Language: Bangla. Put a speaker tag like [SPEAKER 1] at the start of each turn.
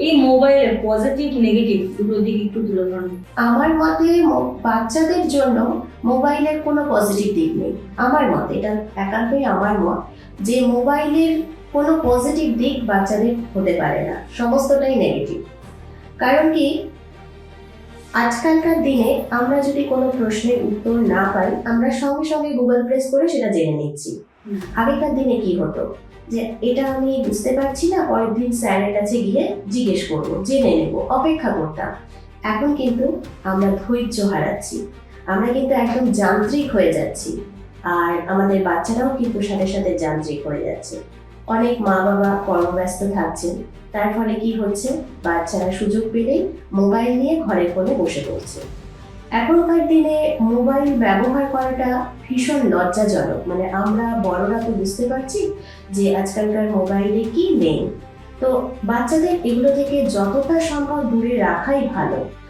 [SPEAKER 1] এই মোবাইলের পজিটিভ নেগেটিভ দুটো দিক একটু তুলে ধরুন।
[SPEAKER 2] আমার মতে বাচ্চাদের জন্য মোবাইলের কোনো পজিটিভ দিক নেই। আমার মতে, এটা একান্তই আমার মত, যে মোবাইলের কোনো পজিটিভ দিক বাচ্চাদের হতে পারে না, সমস্তটাই নেগেটিভ। কারণ কি, আজকালকার দিনে আমরা যদি কোনো প্রশ্নের উত্তর না পাই, আমরা সঙ্গে সঙ্গে গুগল প্রেস করে সেটা জেনে নিচ্ছি। আগেকার দিনে কি হতো, যে এটা আমি বুঝতে পারছি না, পরের দিন স্যারের কাছে গিয়ে জিজ্ঞেস করবো, জেনে নেব, অপেক্ষা করতাম। এখন কিন্তু আমরা ধৈর্য হারাচ্ছি, আমরা কিন্তু একদম যান্ত্রিক হয়ে যাচ্ছি, আর আমাদের বাচ্চারাও কিন্তু সাথে সাথে যান্ত্রিক হয়ে যাচ্ছে। অনেক মা বাবা কর্মব্যস্ত থাকছেন, তার ফলে কি হচ্ছে, বাচ্চারা সুযোগ পেলেই মোবাইল নিয়ে ঘরের কোণে বসে পড়ছে। এখনকার দিনে মোবাইল ব্যবহার করাটা ভীষণ লজ্জাজনক। মানে আমরা বড়রা তো বুঝতে পারছি যে আজকালকার মোবাইলে কি নেই, তো বাচ্চাদের এগুলো থেকে যতটা সম্ভব দূরে রাখাই ভালো।